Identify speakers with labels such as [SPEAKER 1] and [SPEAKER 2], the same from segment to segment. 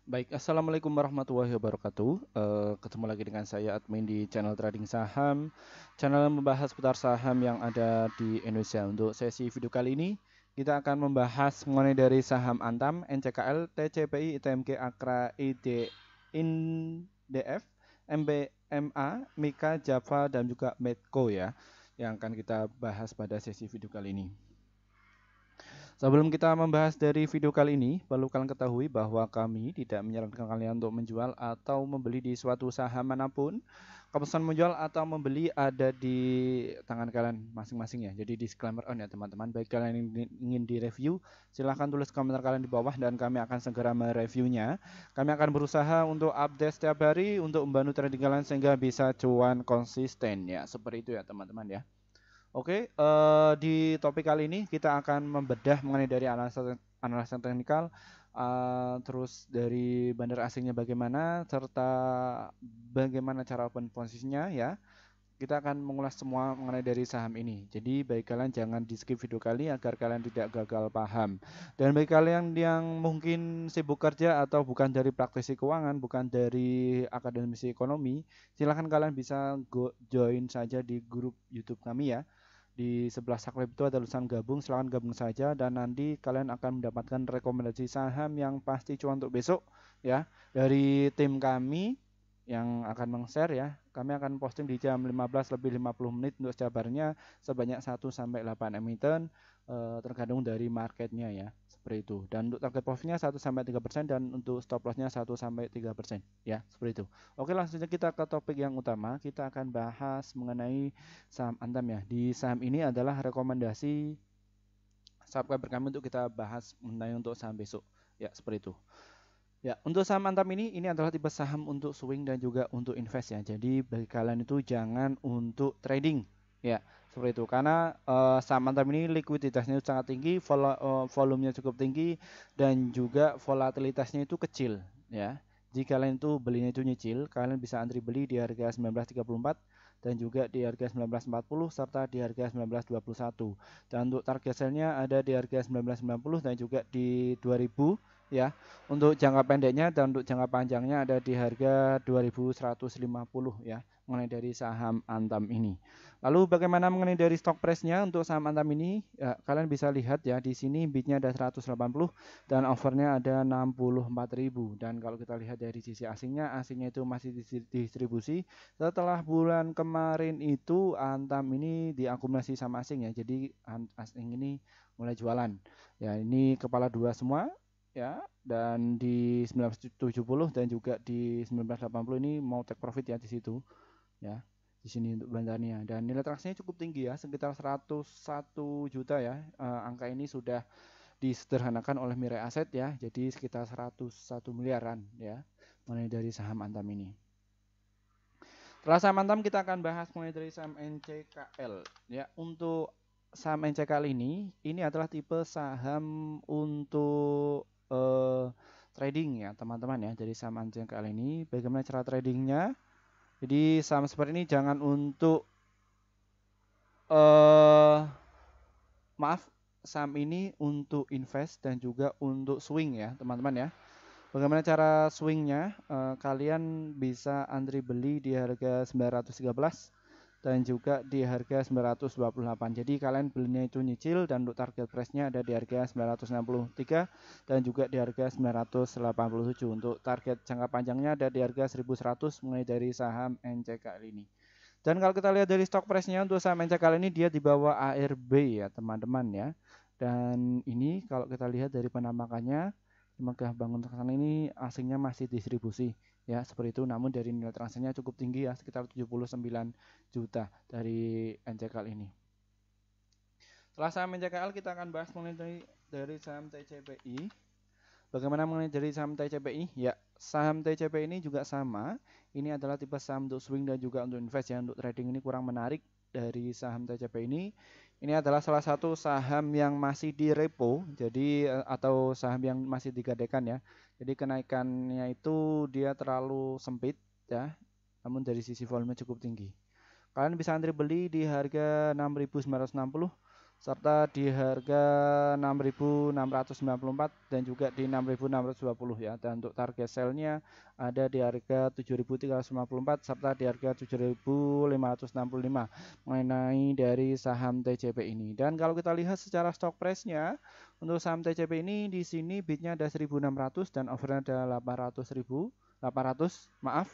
[SPEAKER 1] Baik, assalamualaikum warahmatullahi wabarakatuh. Ketemu lagi dengan saya admin di channel trading saham, channel yang membahas seputar saham yang ada di Indonesia. Untuk sesi video kali ini, kita akan membahas mengenai dari saham Antam, NCKL, TCPI, ITMG, Akra, ID, INDF, MBMA, Mika, Java, dan juga Medco ya, yang akan kita bahas pada sesi video kali ini. Sebelum kita membahas dari video kali ini, perlu kalian ketahui bahwa kami tidak menyarankan kalian untuk menjual atau membeli di suatu saham manapun. Keputusan menjual atau membeli ada di tangan kalian masing-masing ya. Jadi disclaimer on ya teman-teman. Baik kalian ingin direview, silahkan tulis komentar kalian di bawah dan kami akan segera mereviewnya. Kami akan berusaha untuk update setiap hari untuk membantu trading kalian sehingga bisa cuan konsisten ya. Seperti itu ya teman-teman ya. Oke, di topik kali ini kita akan membedah mengenai dari analisa teknikal, terus dari bandar asingnya bagaimana, serta bagaimana cara open posisinya ya. Kita akan mengulas semua mengenai dari saham ini. Jadi bagi kalian jangan di skip video kali agar kalian tidak gagal paham. Dan bagi kalian yang mungkin sibuk kerja atau bukan dari praktisi keuangan, bukan dari akademisi ekonomi, silahkan kalian bisa join saja di grup YouTube kami ya. Di sebelah subscribe itu ada tulisan gabung, silahkan gabung saja dan nanti kalian akan mendapatkan rekomendasi saham yang pasti cuan untuk besok ya dari tim kami yang akan meng-share ya. Kami akan posting di jam 15 lebih 50 menit untuk setiap harinya sebanyak 1 sampai 8 emiten tergantung dari marketnya ya. Seperti itu. Dan untuk target profitnya 1 sampai 3% dan untuk stop lossnya 1 sampai 3% ya. Seperti itu. Oke, langsung saja kita ke topik yang utama. Kita akan bahas mengenai saham Antam ya. Di saham ini adalah rekomendasi subscriber kami untuk kita bahas mengenai untuk saham besok. Ya, seperti itu. Ya, untuk saham Antam ini adalah tipe saham untuk swing dan juga untuk invest ya. Jadi bagi kalian itu jangan untuk trading ya, seperti itu. Karena saham Antam ini likuiditasnya sangat tinggi, volumenya cukup tinggi dan juga volatilitasnya itu kecil ya. Jika kalian itu belinya itu nyicil, kalian bisa antri beli di harga 1934 dan juga di harga 1940 serta di harga 1921. Dan untuk target sell-nya ada di harga 1990 dan juga di 2000 ya. Untuk jangka pendeknya dan untuk jangka panjangnya ada di harga 2150 ya mengenai dari saham Antam ini. Lalu bagaimana mengenai dari stock price-nya untuk saham Antam ini? Ya, kalian bisa lihat ya di sini bidnya ada 180 dan overnya ada 64.000 dan kalau kita lihat dari sisi asingnya itu masih distribusi. Setelah bulan kemarin itu Antam ini diakumulasi sama asing ya. Jadi asing ini mulai jualan. Ya, ini kepala dua semua ya, dan di 1970 dan juga di 1980 ini mau take profit ya di situ ya, di sini untuk belanjanya dan nilai transaksinya cukup tinggi ya sekitar 101 juta ya. Angka ini sudah disederhanakan oleh Mirai Asset ya, jadi sekitar 101 miliaran ya mengenai dari saham Antam ini. Setelah saham Antam kita akan bahas mengenai dari saham NCKL ya. Untuk saham NCKL ini adalah tipe saham untuk trading ya teman-teman ya. Jadi saham NCKL ini bagaimana cara tradingnya? Jadi saham seperti ini jangan untuk maaf, saham ini untuk invest dan juga untuk swing ya teman-teman ya. Bagaimana cara swingnya? Kalian bisa antri beli di harga 913 dan juga di harga 928. Jadi kalian belinya itu nyicil dan untuk target price-nya ada di harga 963 dan juga di harga 987. Untuk target jangka panjangnya ada di harga 1100 mulai dari saham NCKL ini. Dan kalau kita lihat dari stock price-nya untuk saham NCKL ini dia di bawah ARB ya teman-teman ya. Dan ini kalau kita lihat dari penampakannya Megah Bangun Sana ini asingnya masih distribusi ya seperti itu, namun dari nilai transaksinya cukup tinggi ya sekitar 79 juta dari NCKL ini. Setelah saham NCKL kita akan bahas mengenai dari saham TCPI. Bagaimana mengenai dari saham TCPI? Ya, saham TCPI ini juga sama. Ini adalah tipe saham untuk swing dan juga untuk invest ya. Untuk trading ini kurang menarik dari saham TCPI ini. Ini adalah salah satu saham yang masih di repo, jadi atau saham yang masih digadaikan ya. Jadi kenaikannya itu dia terlalu sempit ya. Namun dari sisi volume cukup tinggi. Kalian bisa antri beli di harga 6.960 serta di harga 6.694 dan juga di 6.620 ya. Dan untuk target sell-nya ada di harga 7.354 serta di harga 7.565 mengenai dari saham TCP ini. Dan kalau kita lihat secara stock price-nya untuk saham TCP ini di sini bidnya ada 1.600 dan overnya ada 800, maaf.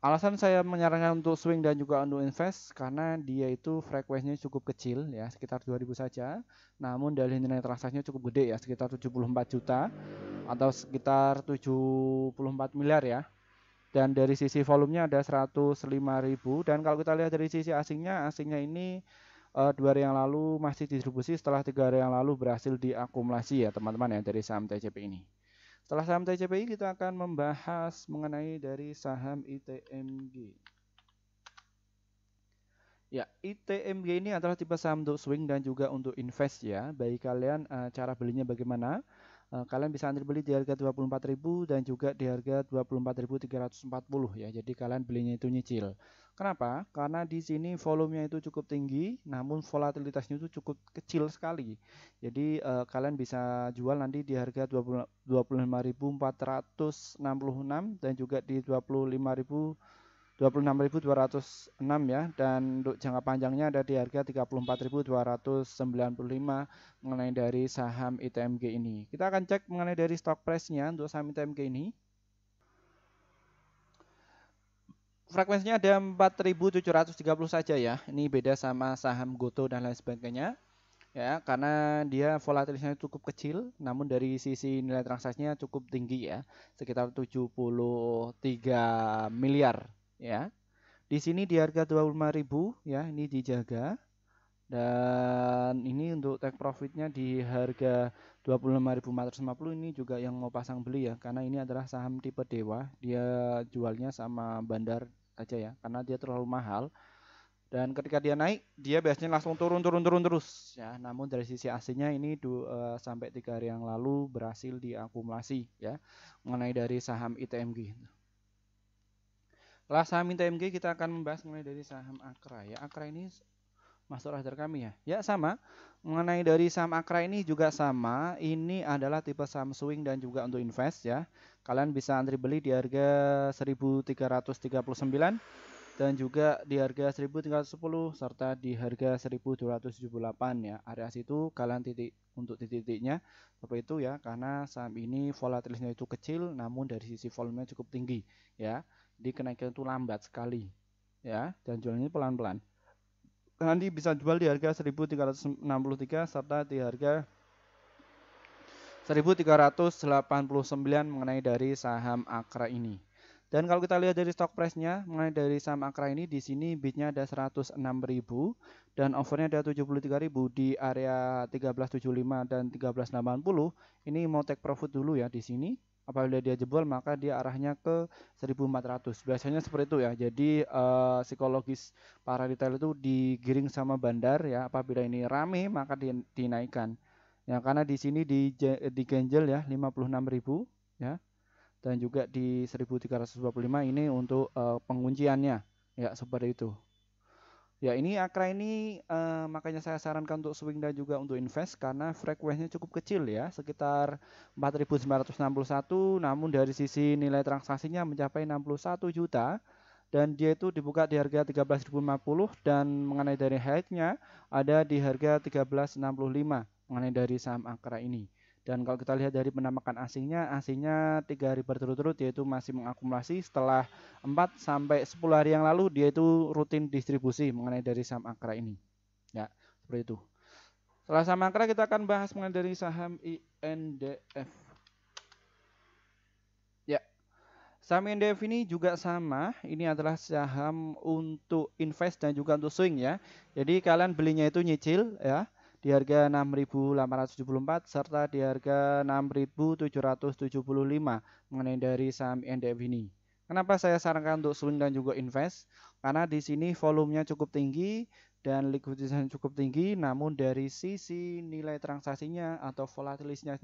[SPEAKER 1] Alasan saya menyarankan untuk swing dan juga untuk invest karena dia itu frekuensinya cukup kecil ya, sekitar 2000 saja. Namun dari nilai transaksinya cukup gede ya, sekitar 74 juta atau sekitar 74 miliar ya. Dan dari sisi volumenya ada 105.000 dan kalau kita lihat dari sisi asingnya ini 2 hari yang lalu masih distribusi setelah 3 hari yang lalu berhasil diakumulasi ya teman-teman ya dari saham TCP ini. Setelah saham TCPI kita akan membahas mengenai dari saham ITMG. Ya, ITMG ini adalah tipe saham untuk swing dan juga untuk invest ya. Bagi kalian cara belinya bagaimana? Kalian bisa antri beli di harga 24.000 dan juga di harga 24.340 ya. Jadi kalian belinya itu nyicil. Kenapa? Karena di sini volumenya itu cukup tinggi, namun volatilitasnya itu cukup kecil sekali. Jadi kalian bisa jual nanti di harga 25.466 dan juga di 26.206 ya, dan untuk jangka panjangnya ada di harga 34.295 mengenai dari saham ITMG ini. Kita akan cek mengenai dari stock price-nya untuk saham ITMG ini. Frekuensinya ada 4.730 saja ya. Ini beda sama saham Goto dan lain sebagainya. Ya, karena dia volatilitasnya cukup kecil, namun dari sisi nilai transaksinya cukup tinggi ya, sekitar 73 miliar ya. Di sini di harga 25.000 ya, ini dijaga. Dan ini untuk take profitnya di harga 25.450 ini juga yang mau pasang beli ya, karena ini adalah saham tipe dewa. Dia jualnya sama bandar aja ya, karena dia terlalu mahal. Dan ketika dia naik, dia biasanya langsung turun terus ya. Namun dari sisi aslinya ini sampai 3 hari yang lalu berhasil diakumulasi ya mengenai dari saham ITMG. Setelah saham ITMG kita akan membahas mengenai dari saham Akra ya. Akra ini masuk radar kami ya. Ya sama. Mengenai dari saham Akra ini juga sama. Ini adalah tipe saham swing dan juga untuk invest ya. Kalian bisa antri beli di harga 1.339 dan juga di harga 1.310 serta di harga 1.278 ya. Area situ kalian untuk titik-titiknya seperti itu ya, karena saham ini volatilitasnya itu kecil namun dari sisi volumenya cukup tinggi ya. Di kenaikan itu lambat sekali ya, dan jualnya pelan-pelan. Nanti bisa jual di harga 1.363 serta di harga 1.389 mengenai dari saham Akra ini. Dan kalau kita lihat dari stock price-nya mengenai dari saham Akra ini, di sini bidnya ada 106.000 dan overnya ada 73.000 di area 1375 dan 1380. Ini mau take profit dulu ya di sini. Apabila dia jebol maka dia arahnya ke 1.400. Biasanya seperti itu ya. Jadi psikologis para retail itu digiring sama bandar ya. Apabila ini rame maka dinaikkan. Ya, karena di sini diganjel ya 56.000 ya. Dan juga di 1.325 ini untuk pengunciannya ya, seperti itu. Ya, ini Akra ini makanya saya sarankan untuk swing dan juga untuk invest karena frekuensinya cukup kecil ya, sekitar 4.961, namun dari sisi nilai transaksinya mencapai 61 juta dan dia itu dibuka di harga 13.050 dan mengenai dari high-nya ada di harga 13.65 mengenai dari saham Akra ini. Dan kalau kita lihat dari penamakan asingnya 3 hari berturut-turut yaitu masih mengakumulasi. Setelah 4 sampai 10 hari yang lalu dia itu rutin distribusi mengenai dari saham Akra ini. Ya, seperti itu. Setelah saham Akra kita akan bahas mengenai dari saham INDF. Ya, saham INDF ini juga sama. Ini adalah saham untuk invest dan juga untuk swing ya. Jadi kalian belinya itu nyicil ya, di harga 6.874 serta di harga 6.775 mengenai dari saham INDF ini. Kenapa saya sarankan untuk swing dan juga invest? Karena di sini volumenya cukup tinggi dan likuiditasnya cukup tinggi, namun dari sisi nilai transaksinya atau volatilitasnya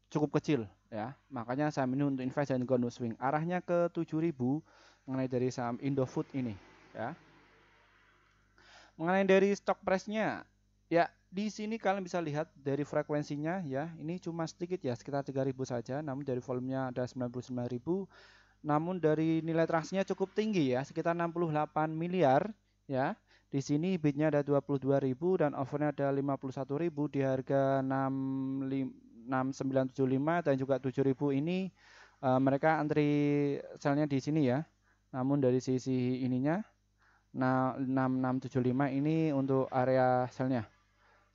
[SPEAKER 1] cukup kecil ya. Makanya saham ini untuk invest dan juga untuk swing. Arahnya ke 7.000 mengenai dari saham Indofood ini ya. Mengenai dari stock price-nya, ya di sini kalian bisa lihat dari frekuensinya ya, ini cuma sedikit ya, sekitar 3.000 saja, namun dari volumenya ada 99.000, namun dari nilai transaksinya cukup tinggi ya, sekitar 68 miliar ya. Di sini bidnya ada 22.000 dan offernya ada 51.000 di harga 6975 dan juga 7.000 ini mereka antri selnya di sini ya. Namun dari sisi ininya, nah 6675 ini untuk area selnya.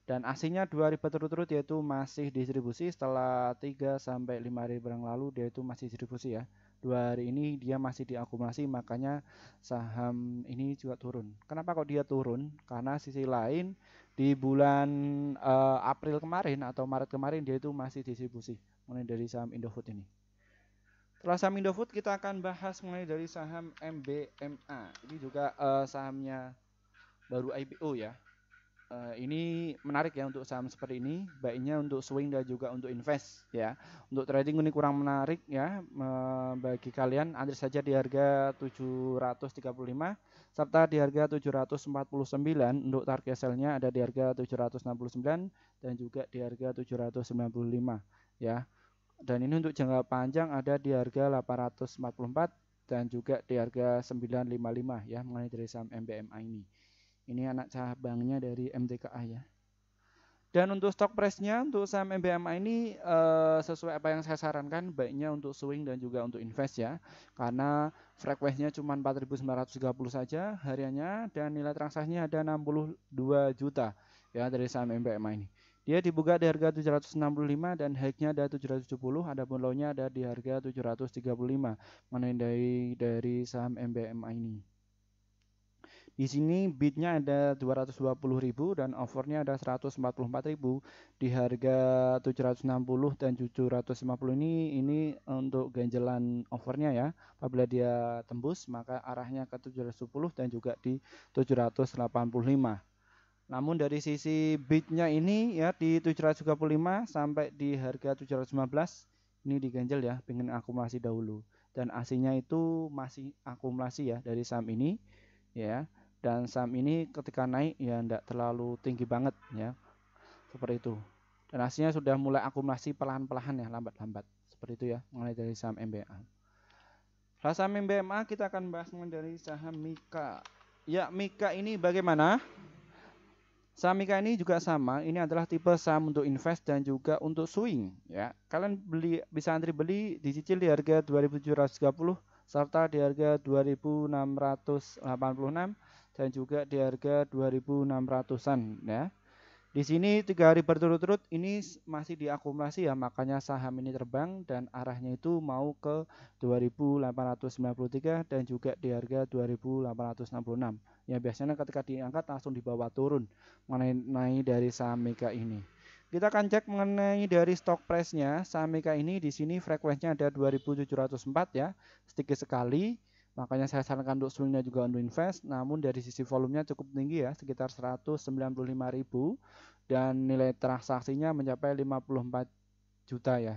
[SPEAKER 1] Dan aslinya 2 hari berturut-turut yaitu masih distribusi, setelah 3 sampai 5 hari barang lalu dia itu masih distribusi ya. 2 hari ini dia masih diakumulasi, makanya saham ini juga turun. Kenapa kok dia turun? Karena sisi lain di bulan April kemarin atau Maret kemarin dia itu masih distribusi mengenai dari saham Indofood ini. Setelah saham Indofood kita akan bahas mengenai dari saham MBMA. Ini juga sahamnya baru IPO ya. Ini menarik ya untuk saham seperti ini, baiknya untuk swing dan juga untuk invest ya. Untuk trading ini kurang menarik ya, bagi kalian antri saja di harga 735 serta di harga 749. Untuk target sell-nya ada di harga 769 dan juga di harga 795 ya. Dan ini untuk jangka panjang ada di harga 844 dan juga di harga 955 ya, mengenai dari saham MBMA ini. Ini anak cabangnya dari MTKA ya. Dan untuk stock price-nya untuk saham MBMA ini sesuai apa yang saya sarankan, baiknya untuk swing dan juga untuk invest ya. Karena frekuensinya cuma 4.930 saja hariannya dan nilai transaksinya ada 62 juta ya dari saham MBMA ini. Dia dibuka di harga 765 dan high-nya ada 770, adapun low-nya ada di harga 735 mengenai dari saham MBMA ini. Di sini bidnya ada 220.000 dan offernya ada 144.000 di harga 760 dan 750 ini untuk ganjelan offernya ya. Apabila dia tembus maka arahnya ke 710 dan juga di 785. Namun dari sisi bidnya ini ya di 735 sampai di harga 715 ini diganjel ya, pengen akumulasi dahulu. Dan aslinya itu masih akumulasi ya dari saham ini ya. Dan saham ini ketika naik ya tidak terlalu tinggi banget ya, seperti itu. Dan hasilnya sudah mulai akumulasi perlahan-perlahan ya, lambat-lambat seperti itu ya, mengenai dari saham MBMA. Setelah saham MBMA kita akan bahas mengenai dari saham Mika. Ya, Mika ini bagaimana? Saham Mika ini juga sama, ini adalah tipe saham untuk invest dan juga untuk swing ya. Kalian bisa antri beli dicicil di harga 2.730 serta di harga 2.686 dan juga di harga 2.600-an ya. Di sini 3 hari berturut-turut ini masih diakumulasi ya, makanya saham ini terbang dan arahnya itu mau ke 2.893 dan juga di harga 2.866. Ya biasanya ketika diangkat langsung dibawa turun mengenai dari saham Mega ini. Kita akan cek mengenai dari stock price-nya. Saham Mega ini di sini frekuensinya ada 2.704 ya, sedikit sekali. Makanya saya sarankan untuk swingnya juga untuk invest, namun dari sisi volumenya cukup tinggi ya, sekitar 195.000 dan nilai transaksinya mencapai 54 juta ya.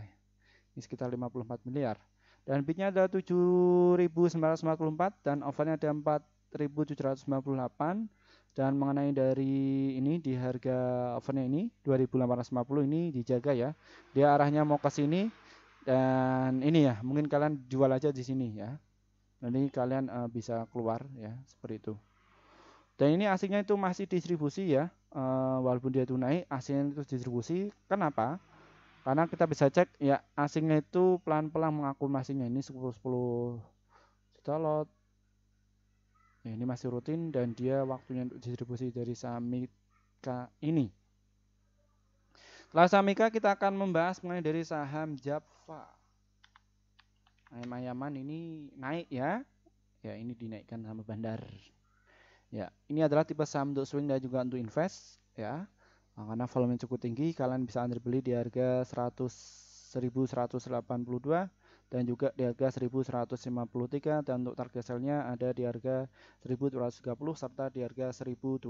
[SPEAKER 1] Ini sekitar 54 miliar. Dan bidnya ada 7.944 dan offernya ada 4.798 dan mengenai dari ini di harga offernya ini 2.850 ini dijaga ya. Dia arahnya mau ke sini dan ini ya, mungkin kalian jual aja di sini ya. Nanti kalian bisa keluar ya, seperti itu. Dan ini aslinya itu masih distribusi ya, walaupun dia itu naik, aslinya itu distribusi. Kenapa? Karena kita bisa cek ya, aslinya itu pelan-pelan mengakumulasinya. Ini 10 juta lot. Ya, ini masih rutin dan dia waktunya untuk distribusi dari saham Mika ini. Setelah saham Mika kita akan membahas mengenai dari saham Java. Ayam-ayaman ini naik ya. Ya, ini dinaikkan sama bandar. Ya, ini adalah tipe saham untuk swing dan juga untuk invest ya. Karena volume cukup tinggi, kalian bisa antri beli di harga 1.182 dan juga di harga 1.153 dan untuk target sell-nya ada di harga 1.230 serta di harga 1.249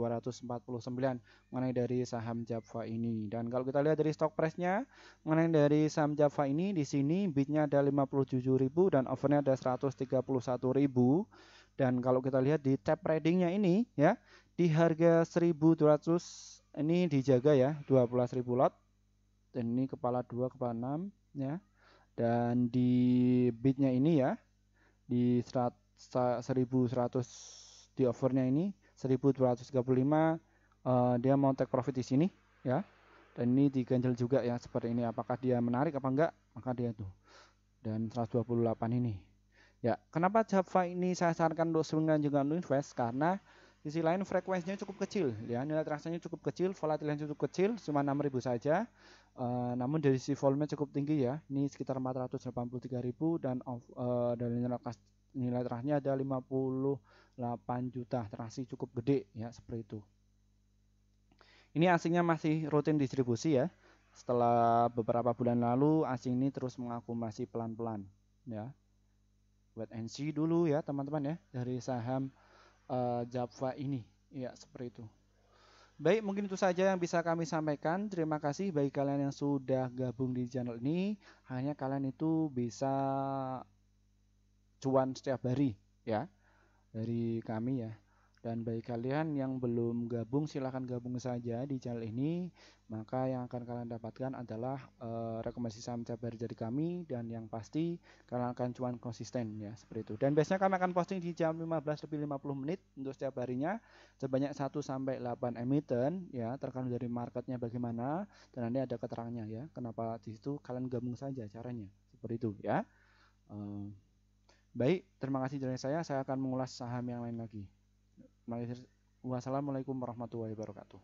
[SPEAKER 1] mengenai dari saham Java ini. Dan kalau kita lihat dari stock price-nya mengenai dari saham Java ini, di sini bidnya ada 57.000 dan offernya ada 131.000. Dan kalau kita lihat di tab tradingnya ini ya, di harga 1.200 ini dijaga ya, 12.000 lot, dan ini kepala 2 kepala 6 ya. Dan di bidnya ini ya, di 1.100 di offernya ini 1.235, dia mau take profit di sini ya. Dan ini diganjel juga ya seperti ini, apakah dia menarik apa enggak, maka dia tuh. Dan 128 ini ya, kenapa Java ini saya sarankan untuk swing dan juga untuk invest, karena sisi lain frekuensinya cukup kecil ya, nilai transaksinya cukup kecil, volatilitasnya cukup kecil, cuma 6.000 saja. Namun dari sisi volume cukup tinggi ya, ini sekitar 483.000, dan dari nilai transaksinya ada 58 juta, transaksi cukup gede ya, seperti itu. Ini asingnya masih rutin distribusi ya, setelah beberapa bulan lalu asing ini terus mengakumulasi pelan-pelan ya. Wait and see dulu ya teman-teman ya dari saham Java ini ya, seperti itu. Baik, mungkin itu saja yang bisa kami sampaikan. Terima kasih bagi kalian yang sudah gabung di channel ini. Hanya kalian itu bisa cuan setiap hari ya dari kami ya. Dan bagi kalian yang belum gabung, silahkan gabung saja di channel ini. Maka yang akan kalian dapatkan adalah rekomendasi saham setiap hari dari kami, dan yang pasti kalian akan cuan konsisten ya, seperti itu. Dan biasanya kami akan posting di jam 15:50 untuk setiap harinya, sebanyak 1-8 emiten ya, tergantung dari marketnya bagaimana, dan nanti ada keterangannya ya. Kenapa di situ, kalian gabung saja caranya seperti itu ya. Baik, terima kasih dari saya akan mengulas saham yang lain lagi. Wassalamualaikum warahmatullahi wabarakatuh.